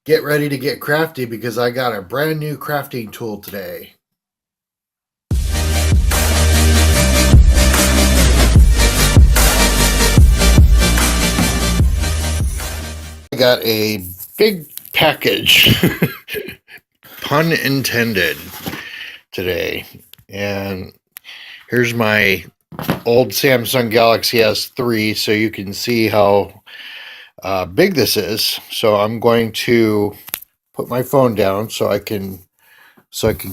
Get ready to get crafty because I got a brand new crafting tool today. I got a big package, pun intended, today. And here's my old Samsung Galaxy S3 so you can see how big this is. So I'm going to put my phone down so I can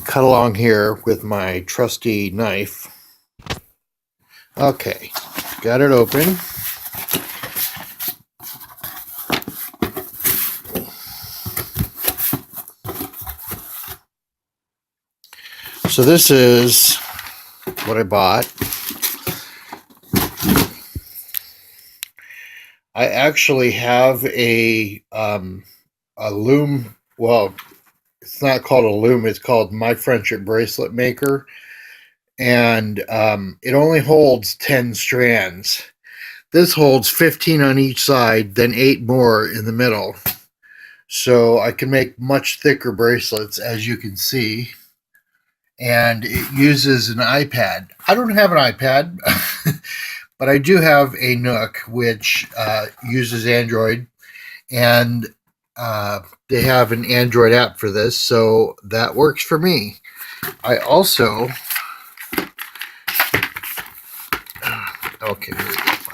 cut along here with my trusty knife. Okay, got it open. So this is what I bought. I actually have a loom. Well, it's not called a loom. It's called my Friendship Bracelet Maker, and it only holds 10 strands. This holds 15 on each side, then 8 more in the middle. So I can make much thicker bracelets, as you can see. And it uses an iPad. I don't have an iPad, but I do have a Nook, which uses Android. And they have an Android app for this, so that works for me. I also... Okay,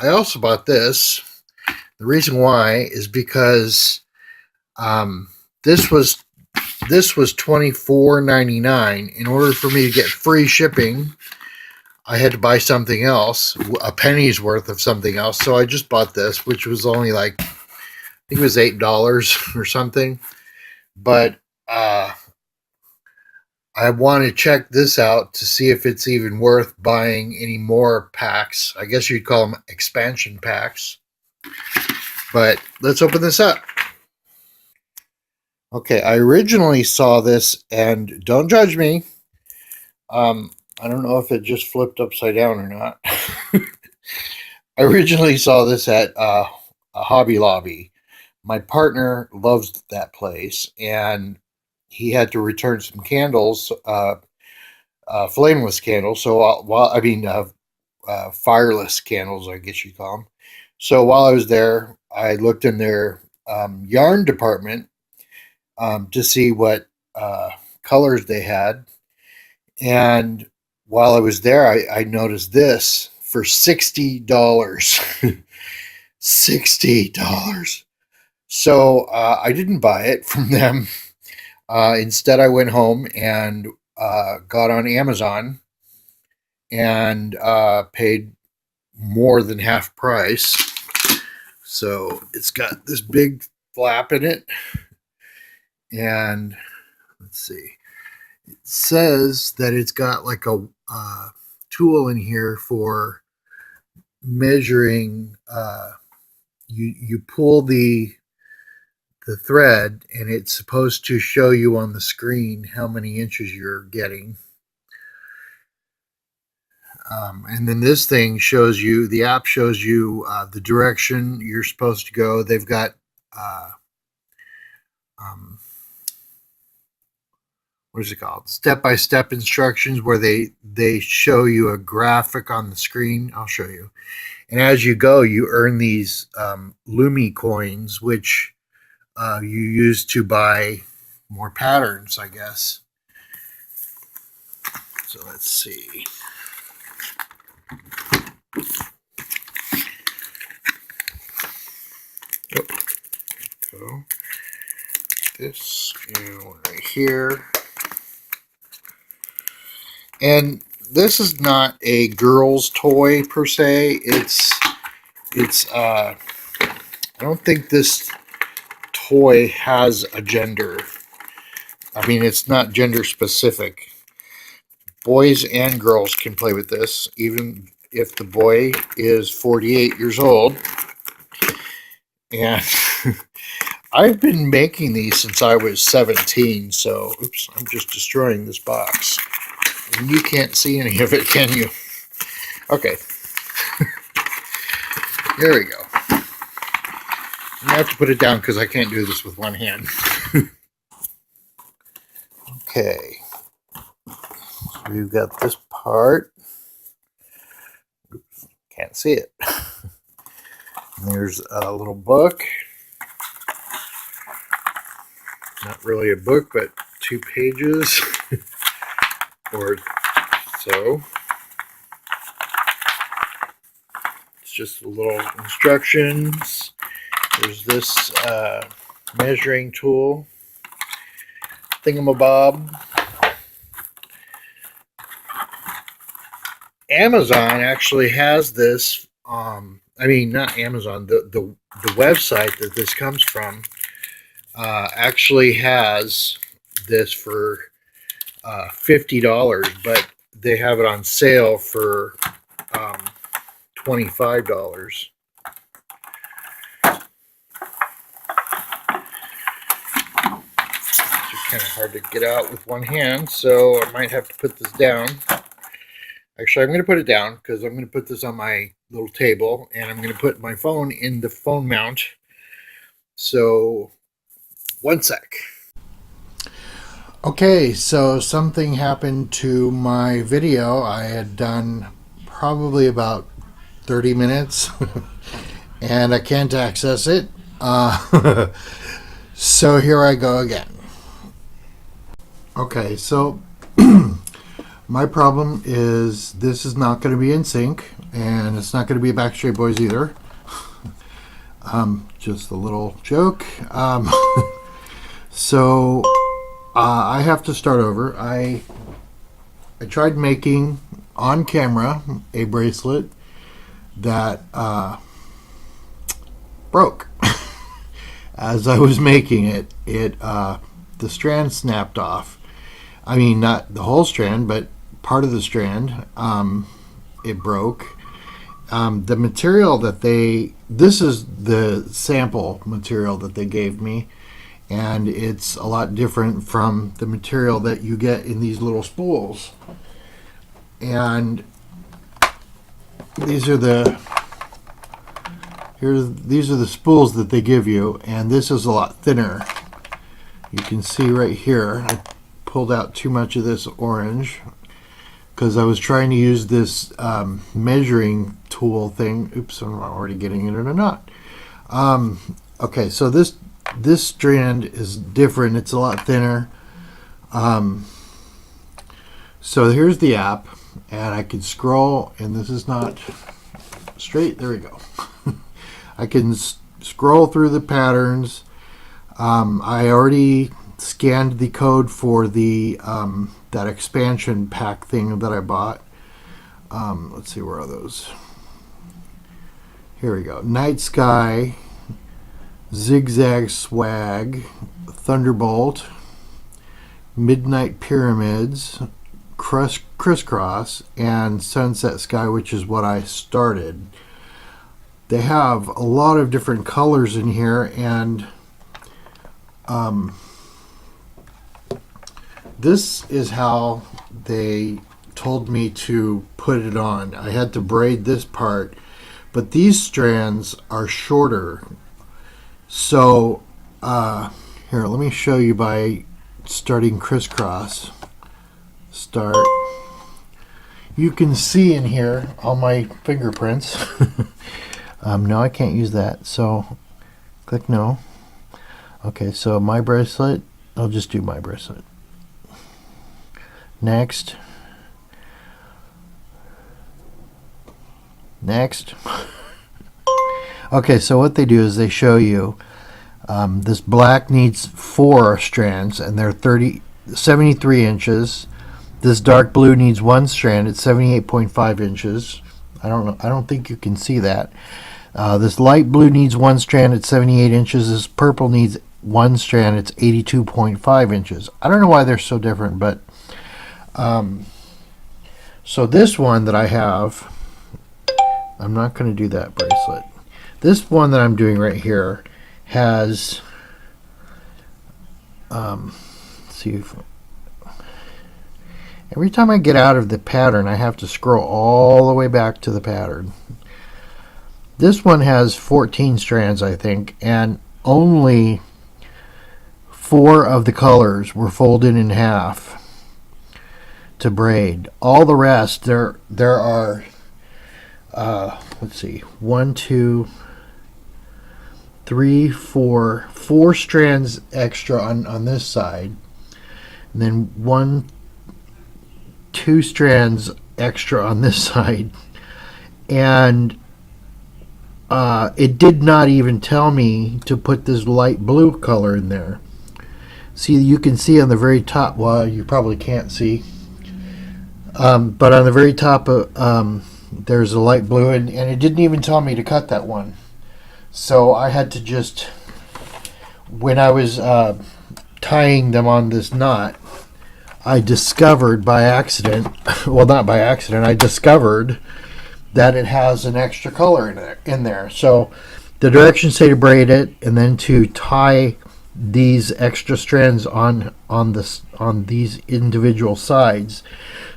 I also bought this. The reason why is because this was $24.99. In order for me to get free shipping, I had to buy something else, a penny's worth of something else. So I just bought this, which was only like, I think it was $8 or something. But I want to check this out to see if it's even worth buying any more packs. I guess you'd call them expansion packs. But let's open this up. Okay, I originally saw this, and don't judge me. I don't know if it just flipped upside down or not. I originally saw this at a Hobby Lobby. My partner loves that place, and he had to return some candles, flameless candles. So fireless candles, I guess you call them. So while I was there, I looked in their yarn department to see what colors they had. And while I was there, I noticed this for $60. $60. So I didn't buy it from them. Instead, I went home and got on Amazon and paid more than half price. So it's got this big flap in it. And let's see. It says that it's got like a tool in here for measuring. You pull the thread, and it's supposed to show you on the screen how many inches you're getting. And then this thing shows you, the app shows you the direction you're supposed to go. They've got what is it called? Step-by-step instructions where they show you a graphic on the screen. I'll show you. And as you go, you earn these Lumi coins, which you use to buy more patterns, I guess. So let's see. Go. This right here. And this is not a girl's toy per se. It's I don't think this toy has a gender. I mean, it's not gender specific. Boys and girls can play with this, even if the boy is 48 years old. And I've been making these since I was 17, so oops, I'm just destroying this box. And you can't see any of it, can you? Okay. There we go. I have to put it down because I can't do this with one hand. Okay. So we've got this part. Oops, can't see it. There's a little book. Not really a book, but 2 pages or so. It's just a little instructions. There's this measuring tool thingamabob. Amazon actually has this. I mean, not Amazon. The website that this comes from actually has this for $50, but they have it on sale for $25. It's kind of hard to get out with one hand, so I might have to put this down. Actually, I'm going to put it down because I'm going to put this on my little table, and I'm going to put my phone in the phone mount. So, one sec. Okay, so something happened to my video. I had done probably about 30 minutes, and I can't access it. So here I go again. Okay, so my problem is this is not going to be in sync, and it's not going to be Backstreet Boys either. Just a little joke. So I have to start over. I tried making on camera a bracelet that broke. As I was making it, the strand snapped off. I mean, not the whole strand, but part of the strand. It broke. The material that this is the sample material that they gave me, and it's a lot different from the material that you get in these little spools. And these are the spools that they give you, and this is a lot thinner. You can see right here, I pulled out too much of this orange because I was trying to use this measuring tool thing. Oops, I'm already getting it in a knot. Okay, so this strand is different. It's a lot thinner. So here's the app, and I can scroll, and this is not straight. There we go. I can scroll through the patterns. I already scanned the code for the that expansion pack thing that I bought. Let's see, where are those? Here we go. Night Sky, Zigzag Swag, Thunderbolt, Midnight Pyramids, Crisscross, and Sunset Sky, which is what I started. They have a lot of different colors in here, and this is how they told me to put it on. I had to braid this part, but these strands are shorter. So here, let me show you by starting crisscross. Start. You can see in here all my fingerprints. No, I can't use that, so click no. Okay, so my bracelet, I'll just do my bracelet. Next. Next. Okay, so what they do is they show you this black needs 4 strands, and they're 73 inches. This dark blue needs 1 strand. It's 78.5 inches. I don't think you can see that. This light blue needs 1 strand. It's 78 inches. This purple needs 1 strand. It's 82.5 inches. I don't know why they're so different, but so this one that I have, I'm not going to do that bracelet. This one that I'm doing right here has, let's see if, every time I get out of the pattern, I have to scroll all the way back to the pattern. This one has 14 strands, I think, and only 4 of the colors were folded in half to braid. All the rest, there are, let's see, 1, 2, 3, 4 strands extra on this side, and then 1, 2 strands extra on this side, and it did not even tell me to put this light blue color in there. See, you can see on the very top, well, you probably can't see, but on the very top, there's a light blue, and it didn't even tell me to cut that one. So I had to just, when I was tying them on this knot, I discovered by accident, well, not by accident, I discovered that it has an extra color in there. So the directions say to braid it, and then to tie these extra strands on these individual sides,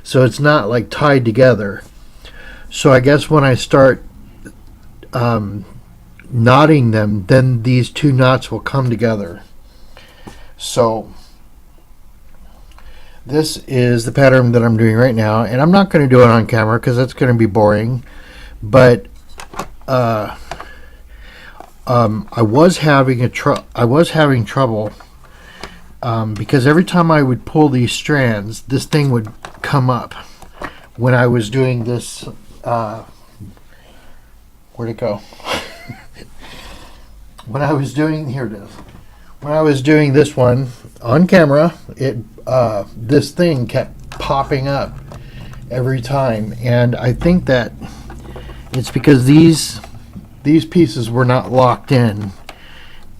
so it's not like tied together. So I guess when I start knotting them, then these 2 knots will come together. So this is the pattern that I'm doing right now, and I'm not going to do it on camera because that's going to be boring, but I was having trouble because every time I would pull these strands, this thing would come up when I was doing this. Where'd it go? When I was doing, here it is. When I was doing this one on camera, this thing kept popping up every time, and I think that it's because these pieces were not locked in.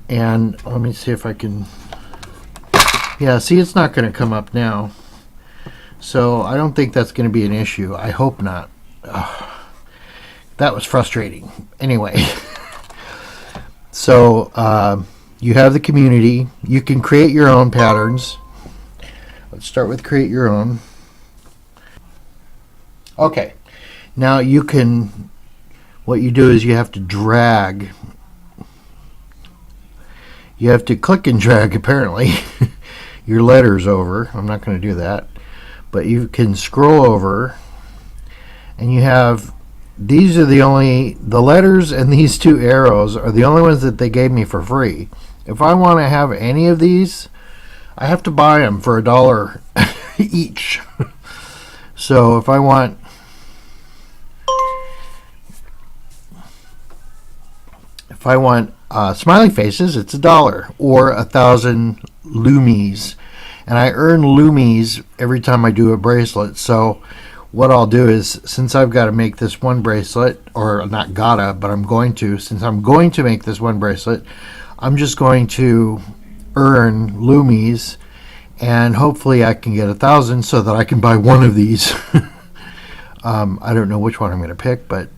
And let me see if I can. Yeah, see, it's not going to come up now, so I don't think that's going to be an issue. I hope not. That was frustrating. Anyway. So you have the community. You can create your own patterns. Let's start with create your own. Okay. Now you can, what you do is you have to drag. You have to click and drag, apparently, your letters over. I'm not going to do that. But you can scroll over, and you have, these are the letters and these 2 arrows are the only ones that they gave me for free. If I want to have any of these, I have to buy them for $1 each. So if I want, smiley faces, it's $1 or 1,000 loomies, and I earn loomies every time I do a bracelet. So what I'll do is, since I've got to make this one bracelet, or not gotta, but I'm going to, since I'm going to make this one bracelet, I'm just going to earn loomies, and hopefully I can get 1,000 so that I can buy one of these. I don't know which one I'm going to pick, but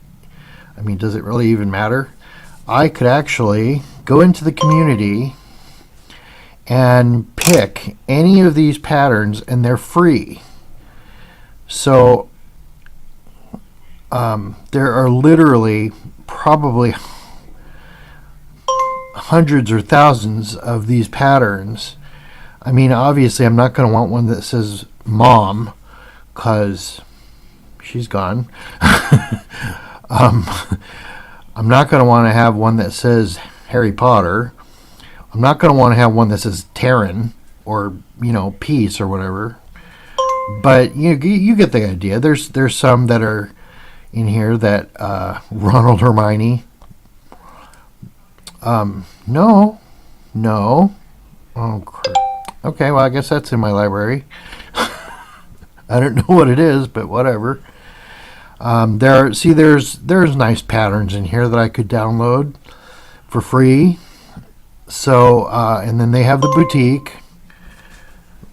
I mean, does it really even matter? I could actually go into the community and pick any of these patterns, and they're free. So there are literally probably hundreds or thousands of these patterns. I mean, obviously I'm not going to want one that says mom, because she's gone. I'm not going to want to have one that says Harry Potter. I'm not going to want to have one that says Terran, or, peace, or whatever. But you get the idea. There's some that are in here that Ronald Hermione. No. Oh, crap. Okay, well, I guess that's in my library. I don't know what it is, but whatever. There's nice patterns in here that I could download for free. So, and then they have the boutique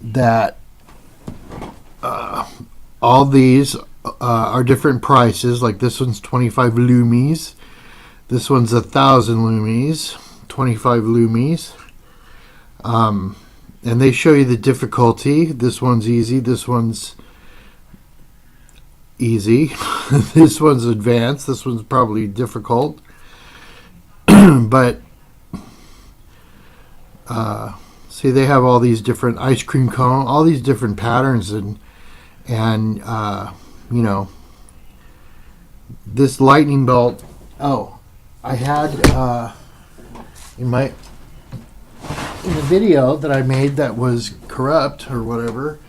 that all these are different prices. Like this one's 25 loomies. This one's 1,000 loomies, 25 loomies. And they show you the difficulty. This one's easy. This one's easy. This one's advanced. This one's probably difficult. But see, they have all these different ice cream cone, all these different patterns, and you know, this lightning bolt. Oh, I had in the video that I made that was corrupt or whatever,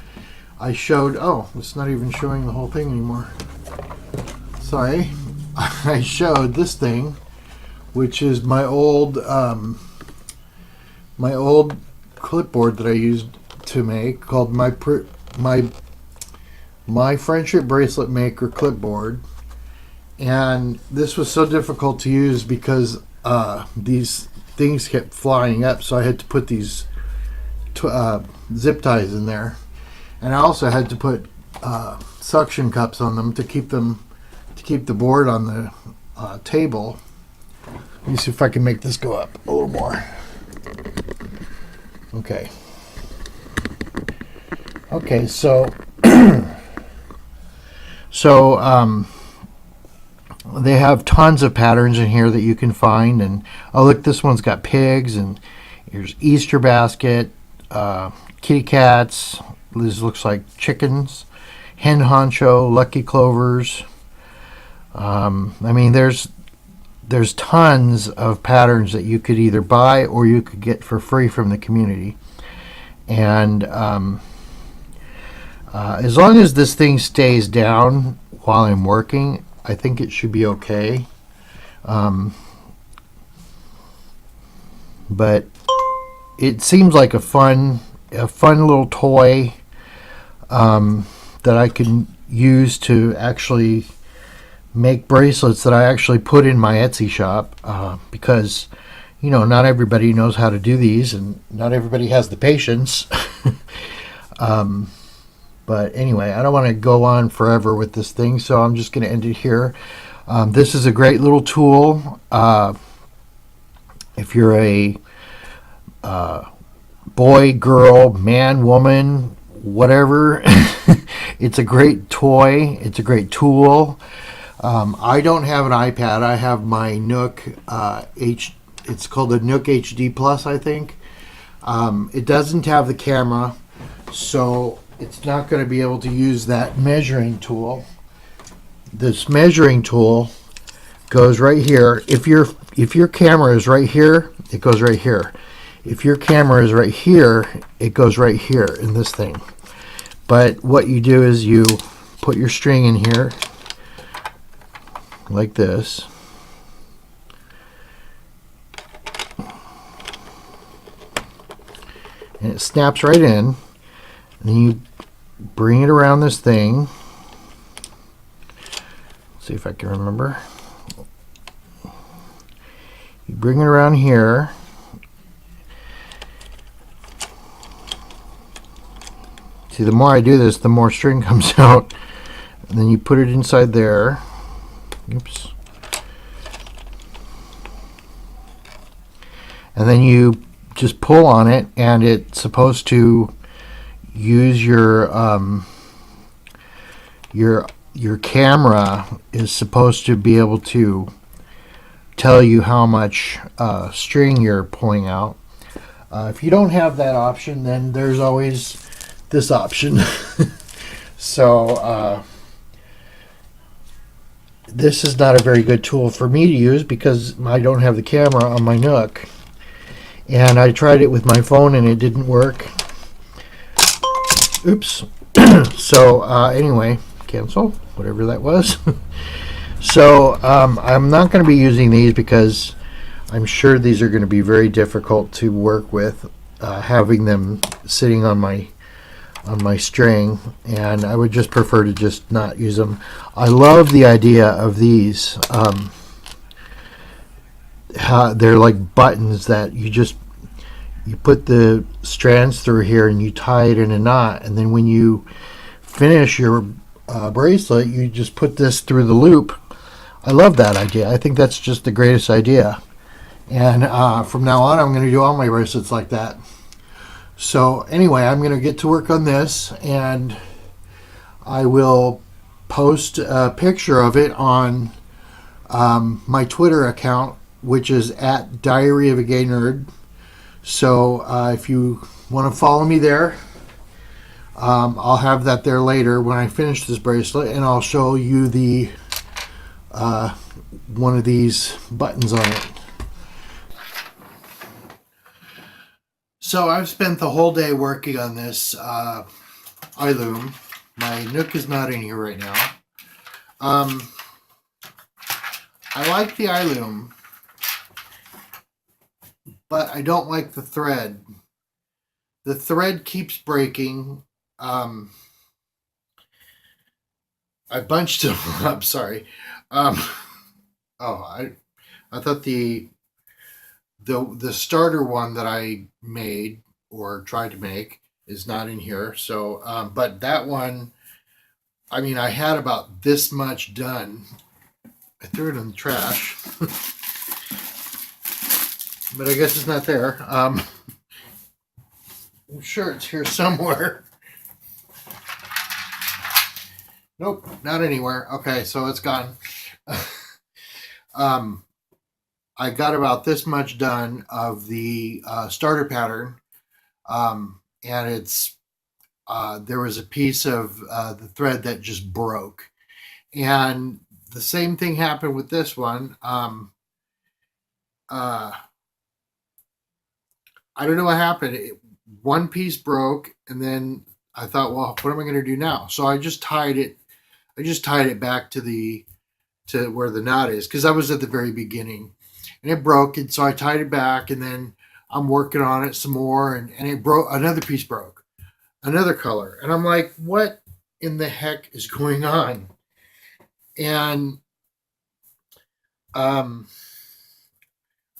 I showed. Oh, it's not even showing the whole thing anymore. Sorry, I showed this thing, which is my old clipboard that I used to make, called my Friendship Bracelet Maker clipboard. And this was so difficult to use because these things kept flying up, so I had to put these zip ties in there, and I also had to put suction cups on them to keep the board on the table. Let me see if I can make this go up a little more. Okay. Okay, so they have tons of patterns in here that you can find. And oh, look, this one's got pigs, and here's Easter basket, kitty cats. This looks like chickens, hen honcho, lucky clovers. I mean, there's tons of patterns that you could either buy or you could get for free from the community. And as long as this thing stays down while I'm working, I think it should be okay. But it seems like a fun little toy that I can use to actually make bracelets that I actually put in my Etsy shop, because you know, not everybody knows how to do these, and not everybody has the patience. But anyway, I don't want to go on forever with this thing, so I'm just going to end it here. This is a great little tool. If you're a boy, girl, man, woman, whatever, it's a great toy. It's a great tool. I don't have an iPad. I have my Nook it's called the Nook HD Plus, I think. It doesn't have the camera, so it's not going to be able to use that measuring tool. This measuring tool goes right here. If your camera is right here, it goes right here. If your camera is right here, it goes right here in this thing. But what you do is you put your string in here like this. And it snaps right in. And then you bring it around this thing. Let's see if I can remember. You bring it around here. See, the more I do this, the more string comes out. And then you put it inside there. Oops. And then you just pull on it, and it's supposed to use your camera is supposed to be able to tell you how much string you're pulling out. If you don't have that option, then there's always this option. So this is not a very good tool for me to use because I don't have the camera on my Nook. And I tried it with my phone and it didn't work. Oops. So anyway, cancel, whatever that was. So I'm not going to be using these because I'm sure these are going to be very difficult to work with, having them sitting on my string, and I would just prefer to just not use them. I love the idea of these. They're like buttons that you put the strands through here and you tie it in a knot, and then when you finish your bracelet, you just put this through the loop. I love that idea. I think that's just the greatest idea, and from now on I'm going to do all my bracelets like that. So anyway, I'm going to get to work on this, and I will post a picture of it on my Twitter account which is at Diary of a Gay Nerd. So if you want to follow me there, I'll have that there later when I finish this bracelet, and I'll show you the one of these buttons on it. So I've spent the whole day working on this i-Loom. My Nook is not in here right now. I like the i-Loom, but I don't like the thread. The thread keeps breaking. I bunched them up. Sorry. I thought the starter one that I made or tried to make is not in here. So, but that one, I mean, I had about this much done. I threw it in the trash, but I guess it's not there. I'm sure it's here somewhere. Nope, not anywhere. Okay, so it's gone. I got about this much done of the starter pattern, and it's there was a piece of the thread that just broke, and the same thing happened with this one. I don't know what happened. One piece broke, and then I thought, well, what am I going to do now? So I just tied it. I just tied it back to where the knot is, because I was at the very beginning, and it broke, and so I tied it back, and then I'm working on it some more, and it broke. Another piece broke, another color, and I'm like, what in the heck is going on? And I'm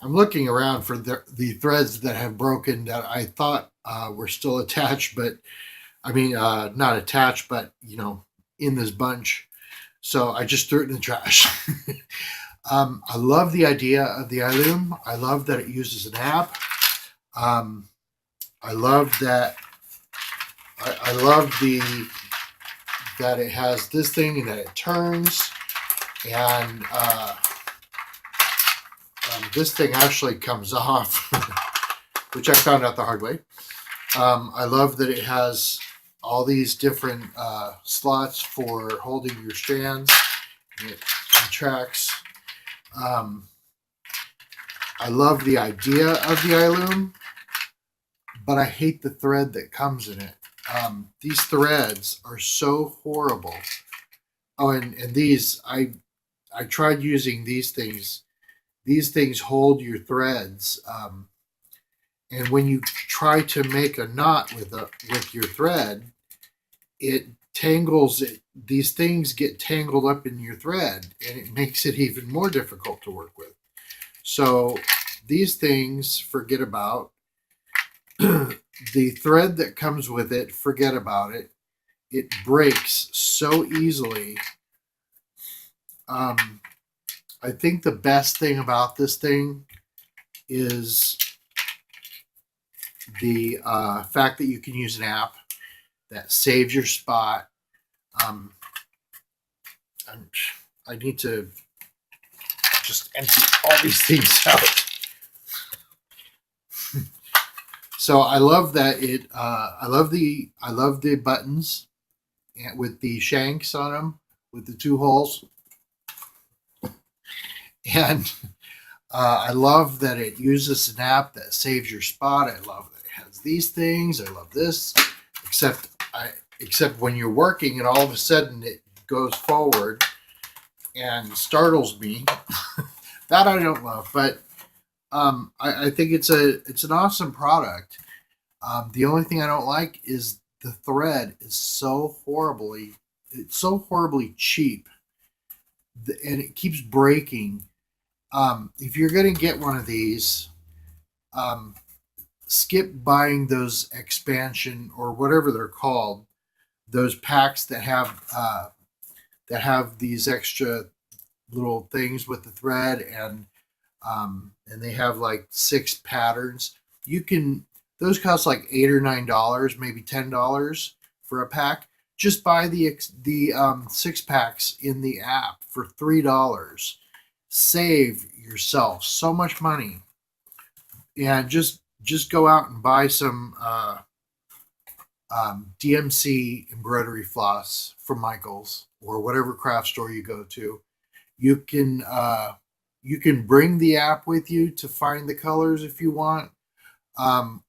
looking around for the threads that have broken that I thought were still attached, but I mean, not attached, but in this bunch. So I just threw it in the trash. I love the idea of the i-Loom. I love that it uses an app. I love that. I love that it has this thing and that it turns, and this thing actually comes off, which I found out the hard way. I love that it has all these different slots for holding your strands. It retracts. I love the idea of the i-Loom, but I hate the thread that comes in it. These threads are so horrible. Oh, and these, I tried using these things. These things hold your threads. And when you try to make a knot with your thread, it tangles it. These things get tangled up in your thread, and it makes it even more difficult to work with. So these things, forget about. The thread that comes with it, forget about it. It breaks so easily. I think the best thing about this thing is the fact that you can use an app that saves your spot. I need to just empty all these things out. So I love that it. I love the buttons with the shanks on them with the two holes, and I love that it uses an app that saves your spot. I love that it has these things. I love this, except when you're working and all of a sudden it goes forward and startles me. That I don't love, but I think it's an awesome product. The only thing I don't like is the thread is so horribly cheap, and it keeps breaking. If you're going to get one of these, skip buying those expansion or whatever they're called, those packs that have these extra little things with the thread, and they have like 6 patterns. Those cost like $8 or $9, maybe $10 for a pack. Just buy the 6 packs in the app for $3. Save yourself so much money, and just go out and buy some DMC embroidery floss from Michael's or whatever craft store you go to. You can bring the app with you to find the colors if you want. Um,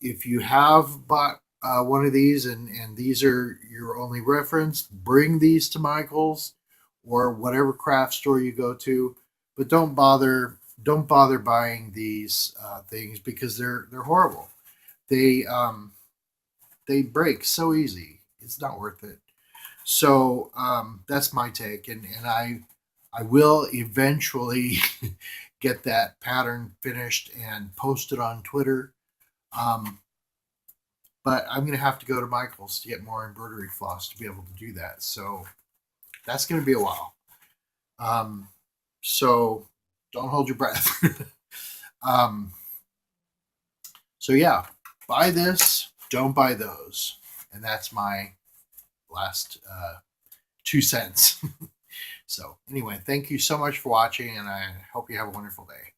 if you have bought one of these and these are your only reference, bring these to Michael's or whatever craft store you go to. But don't bother buying these things because they're horrible. They they break so easy. It's not worth it. So that's my take, and I will eventually get that pattern finished and post it on Twitter. Um, but I'm going to have to go to Michael's to get more embroidery floss to be able to do that. So that's going to be a while. So don't hold your breath. um, so yeah, buy this, don't buy those, and that's my last 2 cents. So anyway, thank you so much for watching, and I hope you have a wonderful day.